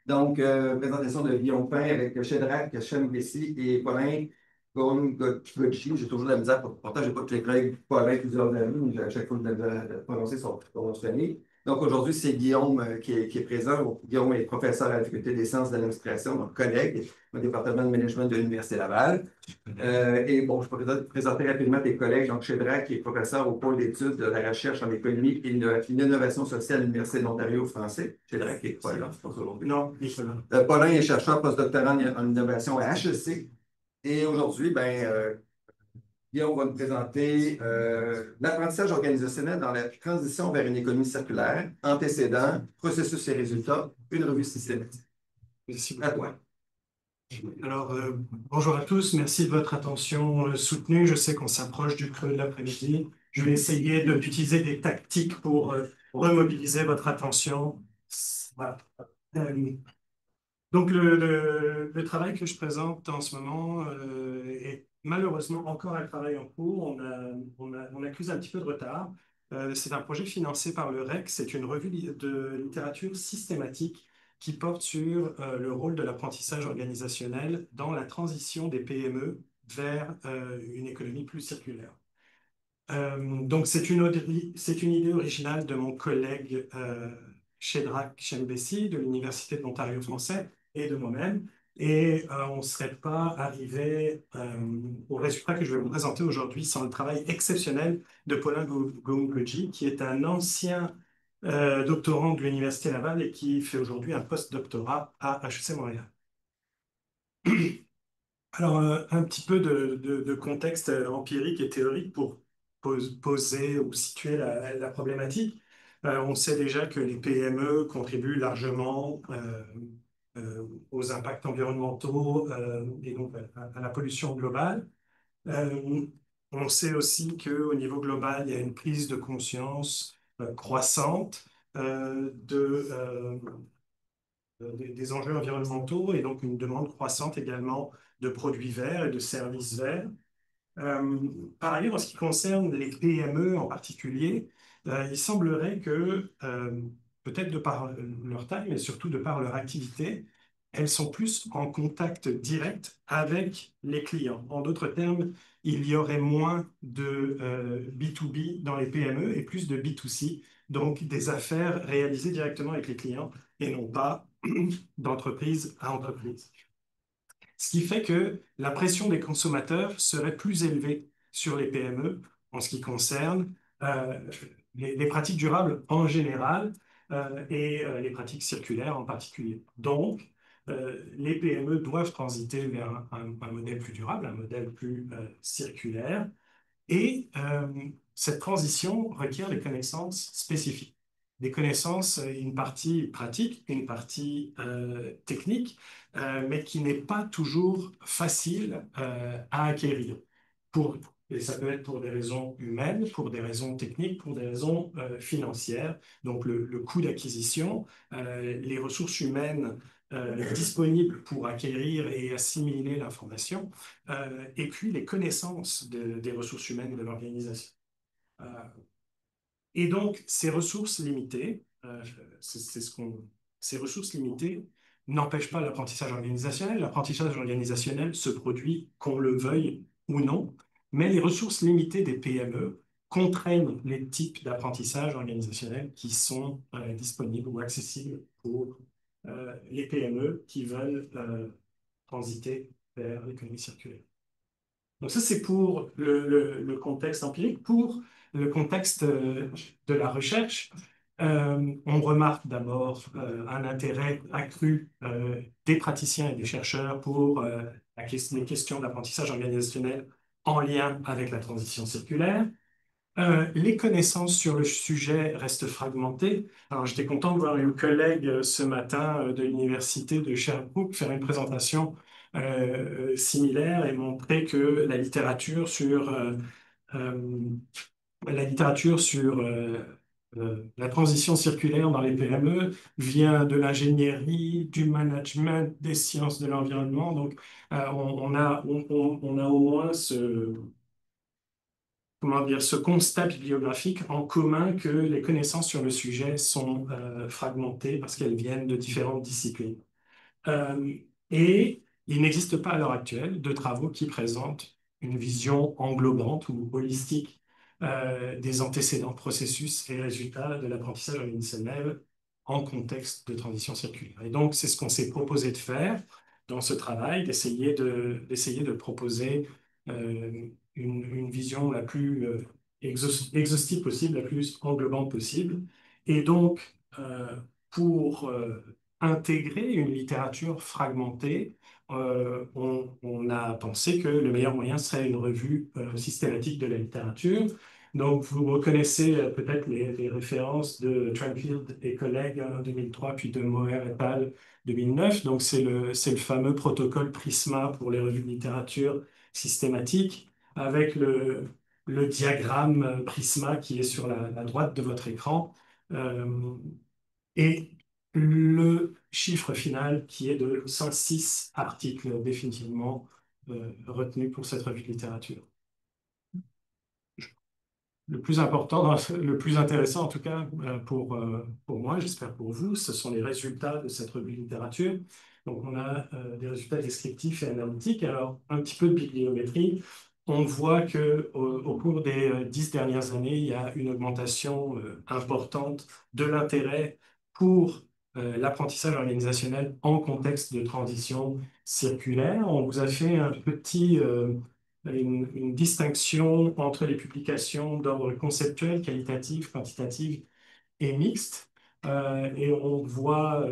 Donc, présentation de Guillaume Pain avec Shedrack Chambessi et Paulin Godji. J'ai toujours de la misère. Pourtant, j'ai pas de collègues Paulin plusieurs années, mais à chaque fois, je devais prononcer son famille. Donc, aujourd'hui, c'est Guillaume qui est présent. Guillaume est professeur à la Faculté des sciences de l'administration, donc collègue au département de management de l'Université Laval. Et bon, je peux présenter rapidement tes collègues. Donc, Shedrack, qui est professeur au pôle d'études de la recherche en économie et l'innovation sociale à l'Université de l'Ontario français. Shedrack qui est pas là, je pense aujourd'hui. Non, il est pas là. Paulin est chercheur postdoctorant en innovation à HEC. Et aujourd'hui, Guillaume va nous présenter l'apprentissage organisationnel dans la transition vers une économie circulaire, antécédents, processus et résultats, une revue systématique. Merci À beaucoup. toi. Alors, bonjour à tous, merci de votre attention soutenue. Je sais qu'on s'approche du creux de l'après-midi. Je vais essayer d'utiliser des tactiques pour remobiliser votre attention. Voilà. Donc, le travail que je présente en ce moment est malheureusement encore un travail en cours. On accuse un petit peu de retard. C'est un projet financé par le REC. C'est une revue de littérature systématique qui porte sur le rôle de l'apprentissage organisationnel dans la transition des PME vers une économie plus circulaire. Donc, c'est une idée originale de mon collègue Shedrack Chembessi de l'Université de l'Ontario français et de moi-même. Et on ne serait pas arrivé au résultat que je vais vous présenter aujourd'hui sans le travail exceptionnel de Paulin Gongolji, qui est un ancien doctorant de l'Université Laval et qui fait aujourd'hui un post-doctorat à HEC Montréal. Alors, un petit peu de contexte empirique et théorique pour poser ou situer la problématique. On sait déjà que les PME contribuent largement aux impacts environnementaux et donc à la pollution globale. Euh, on sait aussi qu'au niveau global, il y a une prise de conscience croissante des enjeux environnementaux et donc une demande croissante également de produits verts et de services verts. Euh, Par ailleurs, en ce qui concerne les PME en particulier, il semblerait que, peut-être de par leur taille, mais surtout de par leur activité, elles sont plus en contact direct avec les clients. En d'autres termes, il y aurait moins de B2B dans les PME et plus de B2C, donc des affaires réalisées directement avec les clients et non pas d'entreprise à entreprise. Ce qui fait que la pression des consommateurs serait plus élevée sur les PME en ce qui concerne euh, les pratiques durables en général et les pratiques circulaires en particulier. Donc, les PME doivent transiter vers un modèle plus durable, un modèle plus circulaire. Et cette transition requiert des connaissances spécifiques. Des connaissances, une partie pratique, une partie technique, mais qui n'est pas toujours facile à acquérir. Pour, et ça peut être pour des raisons humaines, pour des raisons techniques, pour des raisons financières. Donc le coût d'acquisition, les ressources humaines disponibles pour acquérir et assimiler l'information, et puis les connaissances des ressources humaines de l'organisation. Euh, et donc, ces ressources limitées, c'est ce qu'on, ces ressources limitées n'empêchent pas l'apprentissage organisationnel. L'apprentissage organisationnel se produit qu'on le veuille ou non, mais les ressources limitées des PME contraignent les types d'apprentissage organisationnel qui sont disponibles ou accessibles pour les PME qui veulent transiter vers l'économie circulaire. Donc ça, c'est pour le contexte empirique. Pour le contexte de la recherche, on remarque d'abord un intérêt accru des praticiens et des chercheurs pour les questions d'apprentissage organisationnel en lien avec la transition circulaire. Les connaissances sur le sujet restent fragmentées. Alors, j'étais content de voir une collègue ce matin de l'université de Sherbrooke faire une présentation similaire et montrer que euh, la littérature sur la transition circulaire dans les PME vient de l'ingénierie, du management, des sciences de l'environnement. Donc, on a au moins comment dire, ce constat bibliographique en commun que les connaissances sur le sujet sont fragmentées parce qu'elles viennent de différentes disciplines. Euh, et il n'existe pas à l'heure actuelle de travaux qui présentent une vision englobante ou holistique des antécédents, processus et résultats de l'apprentissage organisationnel en contexte de transition circulaire. Et donc, c'est ce qu'on s'est proposé de faire dans ce travail, d'essayer de proposer une vision la plus exhaustive possible, la plus englobante possible. Et donc, pour intégrer une littérature fragmentée, on a pensé que le meilleur moyen serait une revue systématique de la littérature. Donc, vous reconnaissez peut-être les références de Tranfield et collègues en 2003, puis de Moher et al. 2009. Donc, c'est le fameux protocole Prisma pour les revues de littérature systématique, avec le diagramme Prisma qui est sur la droite de votre écran. Euh, et le chiffre final qui est de 106 articles définitivement retenus pour cette revue de littérature. Le plus important, le plus intéressant en tout cas pour moi, j'espère pour vous, ce sont les résultats de cette revue de littérature. Donc on a des résultats descriptifs et analytiques. Alors un petit peu de bibliométrie. On voit que au cours des 10 dernières années, il y a une augmentation importante de l'intérêt pour l'apprentissage organisationnel en contexte de transition circulaire. On vous a fait un petit une distinction entre les publications d'ordre conceptuel, qualitatif, quantitatif et mixte. Et on voit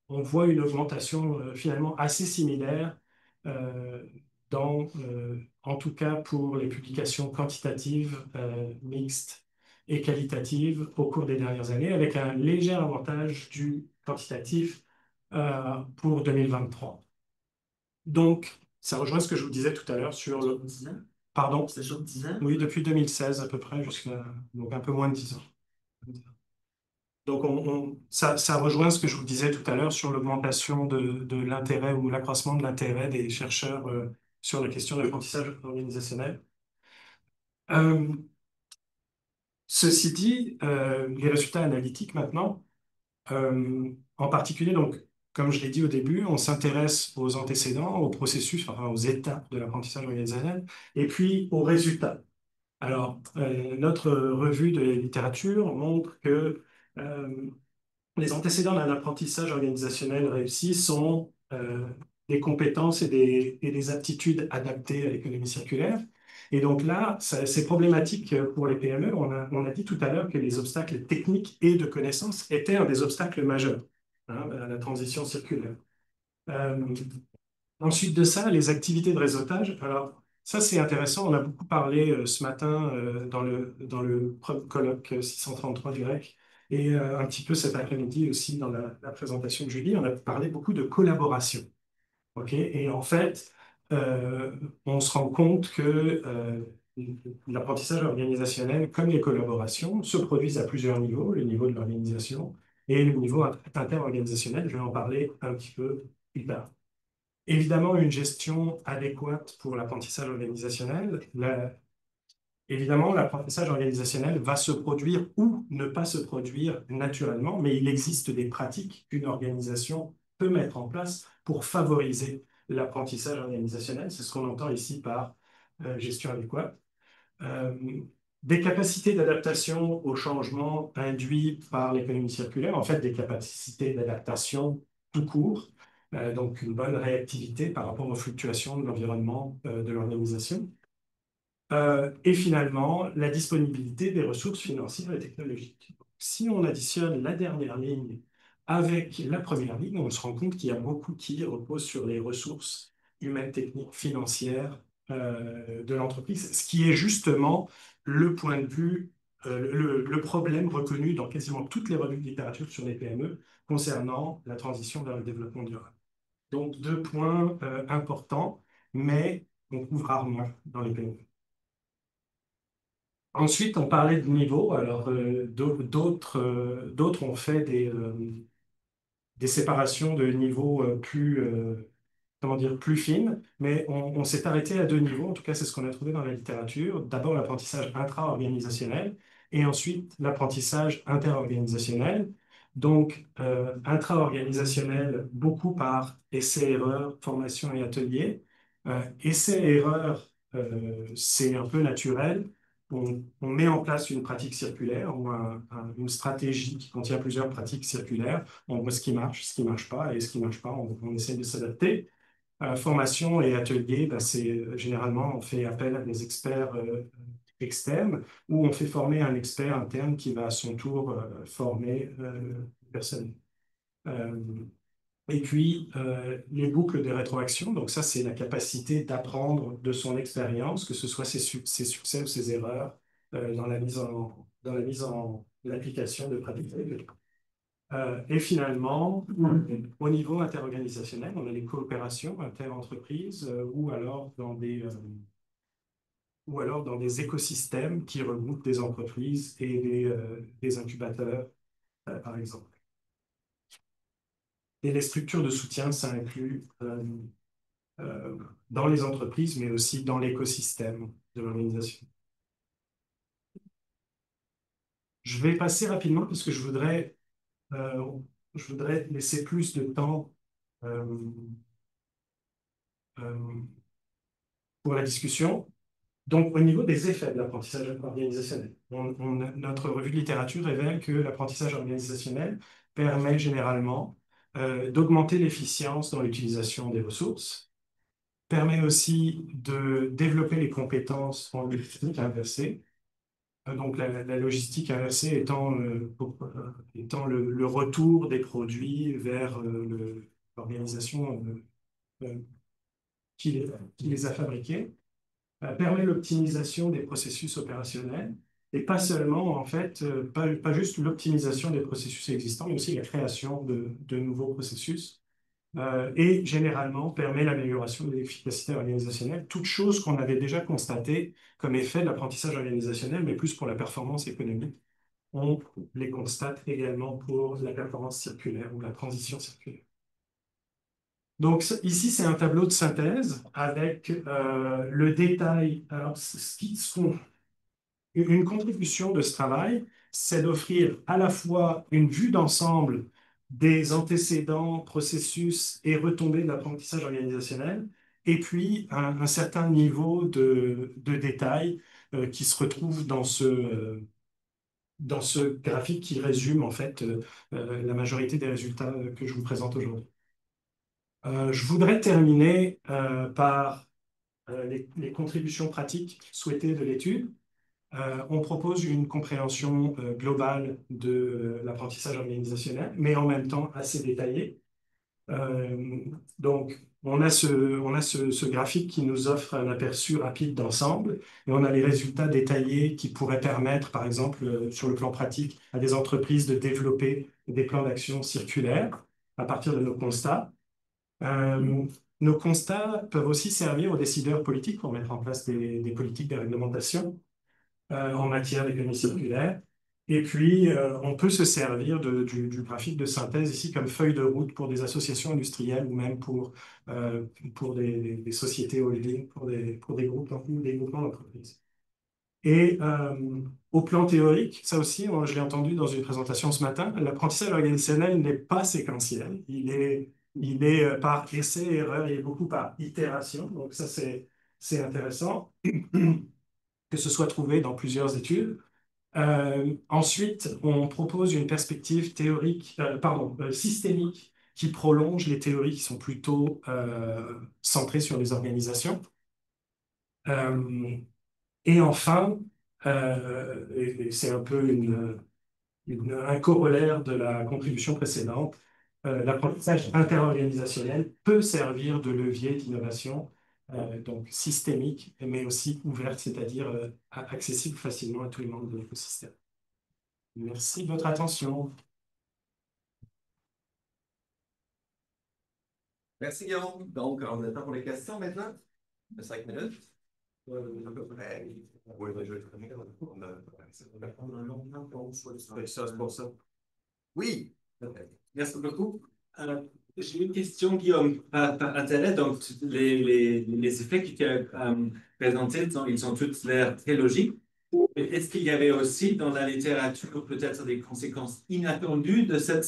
une augmentation finalement assez similaire en tout cas pour les publications quantitatives, mixtes et qualitatives au cours des dernières années, avec un léger avantage du quantitatif pour 2023. Donc, ça rejoint ce que je vous disais tout à l'heure sur le... Pardon? C'est sur 10 ans? Oui, depuis 2016 à peu près, jusqu'à donc un peu moins de 10 ans. Donc, ça rejoint ce que je vous disais tout à l'heure sur l'augmentation de l'intérêt ou l'accroissement de l'intérêt des chercheurs sur la question de l'apprentissage organisationnel. Euh, Ceci dit, les résultats analytiques maintenant, en particulier, donc, comme je l'ai dit au début, on s'intéresse aux antécédents, aux processus, enfin aux étapes de l'apprentissage organisationnel, et puis aux résultats. Alors, notre revue de littérature montre que les antécédents d'un apprentissage organisationnel réussi sont des compétences et des aptitudes adaptées à l'économie circulaire. Et donc là, c'est problématique pour les PME. On a dit tout à l'heure que les obstacles techniques et de connaissances étaient un des obstacles majeurs à la transition circulaire. Euh, Ensuite de ça, les activités de réseautage. Alors, ça, c'est intéressant. On a beaucoup parlé ce matin dans le colloque 633 du REC et un petit peu cet après-midi aussi dans la présentation de Julie. On a parlé beaucoup de collaboration. OK? Et en fait, euh, on se rend compte que l'apprentissage organisationnel, comme les collaborations, se produisent à plusieurs niveaux, le niveau de l'organisation et le niveau interorganisationnel. Je vais en parler un petit peu plus tard. Évidemment, une gestion adéquate pour l'apprentissage organisationnel. Évidemment, l'apprentissage organisationnel va se produire ou ne pas se produire naturellement, mais il existe des pratiques qu'une organisation peut mettre en place pour favoriser l'apprentissage organisationnel. C'est ce qu'on entend ici par gestion adéquate. Euh, des capacités d'adaptation au changement induits par l'économie circulaire, en fait des capacités d'adaptation tout court, donc une bonne réactivité par rapport aux fluctuations de l'environnement de l'organisation. Et finalement, la disponibilité des ressources financières et technologiques. Si on additionne la dernière ligne avec la première ligne, on se rend compte qu'il y a beaucoup qui reposent sur les ressources humaines, techniques, financières de l'entreprise, ce qui est justement le point de vue, le problème reconnu dans quasiment toutes les revues de littérature sur les PME concernant la transition vers le développement durable. Donc, deux points importants, mais on trouve rarement dans les PME. Ensuite, on parlait de niveau. Alors, d'autres ont fait des séparations de niveaux comment dire, plus fines, mais on s'est arrêté à deux niveaux. En tout cas, c'est ce qu'on a trouvé dans la littérature. D'abord, l'apprentissage intra-organisationnel et ensuite l'apprentissage interorganisationnel. Donc, intra-organisationnel, beaucoup par essai-erreur, formation et atelier. Essai-erreur, c'est un peu naturel. On met en place une pratique circulaire ou une stratégie qui contient plusieurs pratiques circulaires. On voit ce qui marche pas, et ce qui marche pas, on essaie de s'adapter. Formation et atelier, ben, généralement, on fait appel à des experts externes ou on fait former un expert interne qui va à son tour former personne. Euh, et puis, les boucles de rétroaction, donc ça, c'est la capacité d'apprendre de son expérience, que ce soit ses succès ou ses erreurs dans la mise en l'application de pratiques. Et finalement, au niveau interorganisationnel, on a les coopérations inter-entreprises ou alors dans des écosystèmes qui regroupent des entreprises et des incubateurs, par exemple. Et les structures de soutien, ça inclut euh, dans les entreprises, mais aussi dans l'écosystème de l'organisation. Je vais passer rapidement parce que euh, je voudrais laisser plus de temps euh, euh, pour la discussion. Donc, au niveau des effets de l'apprentissage organisationnel, notre revue de littérature révèle que l'apprentissage organisationnel permet généralement d'augmenter l'efficience dans l'utilisation des ressources, permet aussi de développer les compétences en logistique inversée. Donc, la logistique inversée étant le retour des produits vers l'organisation qui qui les a fabriqués. Permet l'optimisation des processus opérationnels et pas seulement, en fait, pas juste l'optimisation des processus existants, mais aussi la création de nouveaux processus. Et généralement permet l'amélioration de l'efficacité organisationnelle, toute chose qu'on avait déjà constatée comme effet de l'apprentissage organisationnel, mais plus pour la performance économique. On les constate également pour la performance circulaire ou la transition circulaire. Donc ici, c'est un tableau de synthèse avec le détail. Alors, une contribution de ce travail, c'est d'offrir à la fois une vue d'ensemble des antécédents, processus et retombées de l'apprentissage organisationnel, et puis un certain niveau de détail qui se retrouve dans ce graphique qui résume en fait la majorité des résultats que je vous présente aujourd'hui. Je voudrais terminer par les contributions pratiques souhaitées de l'étude. On propose une compréhension globale de l'apprentissage organisationnel, mais en même temps assez détaillée. Donc, on a ce graphique qui nous offre un aperçu rapide d'ensemble, et on a les résultats détaillés qui pourraient permettre, par exemple, sur le plan pratique, à des entreprises de développer des plans d'action circulaires à partir de nos constats. Euh, Nos constats peuvent aussi servir aux décideurs politiques pour mettre en place des politiques de réglementation en matière d'économie circulaire. Et puis, on peut se servir du graphique de synthèse ici comme feuille de route pour des associations industrielles ou même pour des sociétés holding, pour des groupes, des groupements d'entreprises. Et au plan théorique, ça aussi, je l'ai entendu dans une présentation ce matin, l'apprentissage organisationnel n'est pas séquentiel. Il est par essai, erreur, il est beaucoup par itération. Donc ça, c'est intéressant que ce soit trouvé dans plusieurs études. Ensuite, on propose une perspective théorique, systémique qui prolonge les théories qui sont plutôt centrées sur les organisations. Euh, et enfin, et c'est un peu un corollaire de la contribution précédente, l'apprentissage interorganisationnel peut servir de levier d'innovation, donc systémique, mais aussi ouverte, c'est-à-dire accessible facilement à tous les membres de l'écosystème. Merci de votre attention. Merci, Guillaume. Donc, on a le temps pour les questions maintenant. 5 minutes. À peu près. Oui, je vais terminer. Ça, c'est pour ça. Oui. Merci beaucoup. J'ai une question, Guillaume, par intérêt. Donc, les effets que tu as présentés, ils ont tous l'air très logiques. Et est-ce qu'il y avait aussi dans la littérature peut-être des conséquences inattendues de cet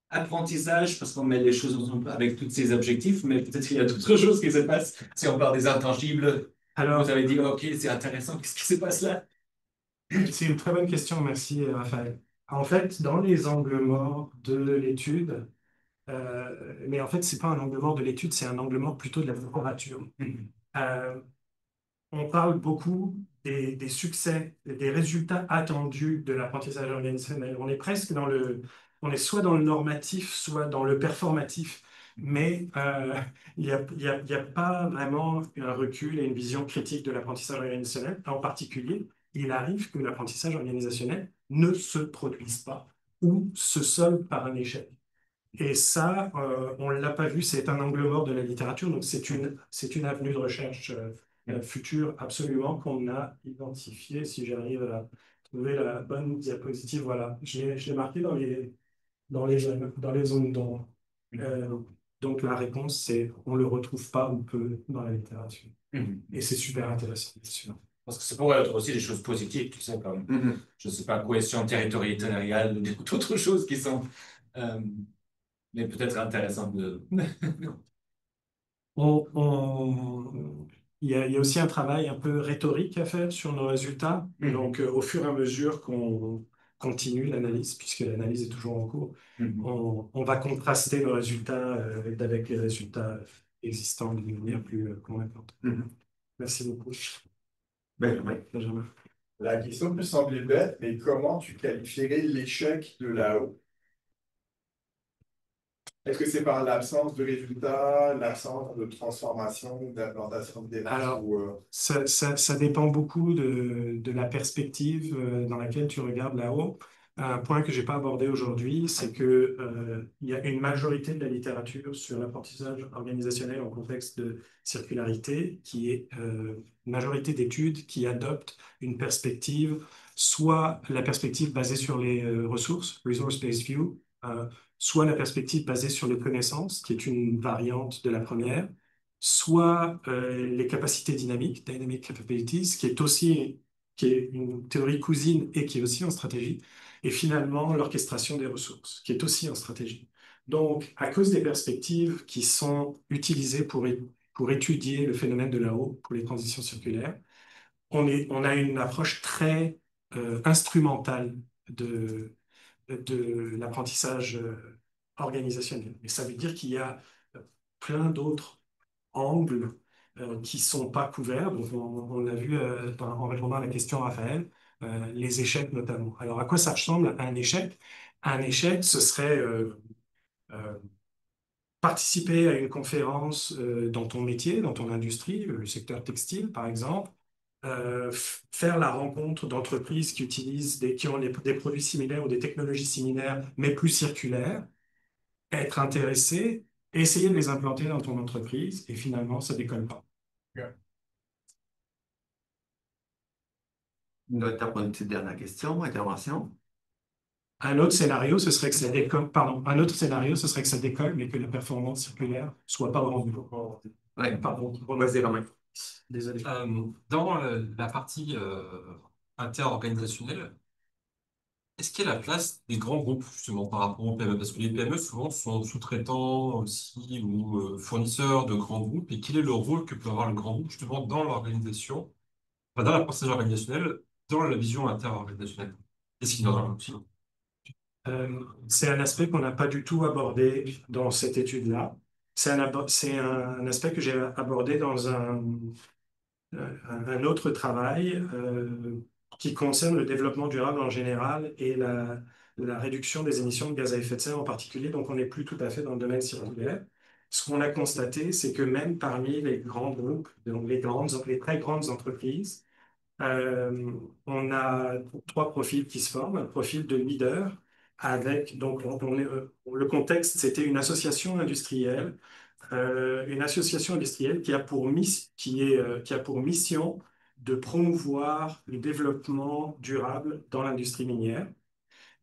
apprentissage, parce qu'on met les choses ensemble avec tous ces objectifs, mais peut-être qu'il y a d'autres choses qui se passent. Si on parle des intangibles, vous Alors, avez dit, OK, c'est intéressant, qu'est-ce qui se passe là? c'est une très bonne question, merci Raphaël. En fait, dans les angles morts de l'étude, mais en fait, c'est pas un angle mort de l'étude, c'est un angle mort plutôt de la littérature. Euh, on parle beaucoup des succès, des résultats attendus de l'apprentissage organisationnel. On est soit dans le normatif, soit dans le performatif, mais il y a pas vraiment un recul et une vision critique de l'apprentissage organisationnel. En particulier, il arrive que l'apprentissage organisationnel ne se produise pas ou se solde par un échec. Et ça, on ne l'a pas vu, c'est un angle mort de la littérature, donc c'est une avenue de recherche future absolument qu'on a identifiée. Si j'arrive à trouver la bonne diapositive, voilà, je l'ai marqué dans les zones d'ombre. Euh, donc la réponse, c'est on ne le retrouve pas ou peu dans la littérature. Mhm. Et c'est super intéressant, bien sûr. Parce que ça pourrait être aussi des choses positives, tu sais, comme, je ne sais pas, cohésion territoriale ou d'autres choses qui sont, euh, mais peut-être intéressantes de... On- on- il y a aussi un travail un peu rhétorique à faire sur nos résultats. Mhm. Donc, au fur et à mesure qu'on continue l'analyse, puisque l'analyse est toujours en cours, Mhm. on va contraster nos résultats avec les résultats existants d'une manière plus convaincante. Merci beaucoup, Ben, Benjamin. La question peut sembler bête, mais comment tu qualifierais l'échec de là-haut? Est-ce que c'est par l'absence de résultats, l'absence de transformation, d'implantation de démarches Alors, ou ça dépend beaucoup de la perspective dans laquelle tu regardes là-haut. Un point que je n'ai pas abordé aujourd'hui, c'est que, il y a une majorité de la littérature sur l'apprentissage organisationnel en contexte de circularité, qui est une majorité d'études qui adoptent une perspective, soit la perspective basée sur les ressources, resource-based view, soit la perspective basée sur les connaissances, qui est une variante de la première, soit les capacités dynamiques, dynamic capabilities, qui est une théorie cousine et qui est aussi en stratégie, et finalement l'orchestration des ressources, qui est aussi en stratégie. Donc, à cause des perspectives qui sont utilisées pour étudier le phénomène de là-haut, pour les transitions circulaires, on a une approche très instrumentale de, de l'apprentissage organisationnel. Mais ça veut dire qu'il y a plein d'autres angles qui ne sont pas couverts. Donc, on l'a vu en répondant à la question Raphaël, les échecs notamment. Alors, à quoi ça ressemble un échec? Un échec, ce serait euh, participer à une conférence dans ton métier, dans ton industrie, le secteur textile par exemple, faire la rencontre d'entreprises qui utilisent qui ont des produits similaires ou des technologies similaires, mais plus circulaires, être intéressé, essayer de les implanter dans ton entreprise et finalement, ça décolle pas. Notre pour une petite dernière question, intervention. Un autre scénario, ce serait que ça décolle, pardon, un autre scénario, ce serait que ça décolle, mais que la performance circulaire soit pas au rendez-vous. Ouais. Pardon. Vas-y, Romain. Désolé. Dans la partie inter-organisationnelle, est-ce qu'il y a la place des grands groupes justement par rapport aux PME? Parce que les PME souvent sont sous-traitants aussi ou fournisseurs de grands groupes. Et quel est le rôle que peut avoir le grand groupe justement dans l'organisation, enfin, dans l'apprentissage organisationnel, dans la vision inter-organisationnelle? Est-ce qu'il y en a aussi? C'est un aspect qu'on n'a pas du tout abordé dans cette étude-là. C'est un aspect que j'ai abordé dans un autre travail qui concerne le développement durable en général et la réduction des émissions de gaz à effet de serre en particulier. Donc, on n'est plus tout à fait dans le domaine circulaire. Ce qu'on a constaté, c'est que même parmi les grands groupes, donc les très grandes entreprises, on a trois profils qui se forment. Un profil de leader avec, donc, le contexte, c'était une association industrielle qui a qui a pour mission de promouvoir le développement durable dans l'industrie minière.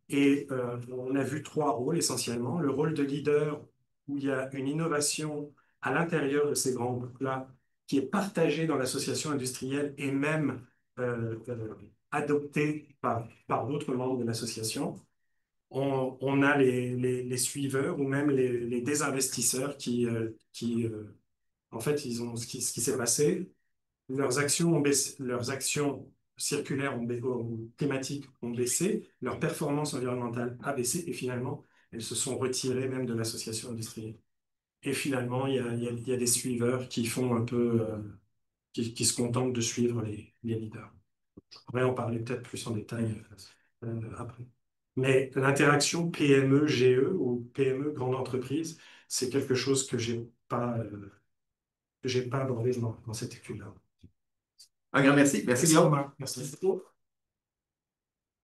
Et on a vu trois rôles essentiellement. Le rôle de leader, où il y a une innovation à l'intérieur de ces grands groupes-là, qui est partagée dans l'association industrielle et même adoptées par d'autres membres de l'association. On a les suiveurs ou même les désinvestisseurs en fait, ce qui s'est passé, leurs actions ont baissé, leurs actions circulaires ou climatiques ont baissé, leur performance environnementale a baissé et finalement, elles se sont retirées même de l'association industrielle. Et finalement, il y a des suiveurs qui font un peu, qui se contentent de suivre les leaders. Je pourrais en parler peut-être plus en détail après. Mais l'interaction PME-GE ou PME grande entreprise, c'est quelque chose que j'ai pas abordé dans cette étude-là. Un grand merci. Merci, Merci Guillaume. Romain. Merci.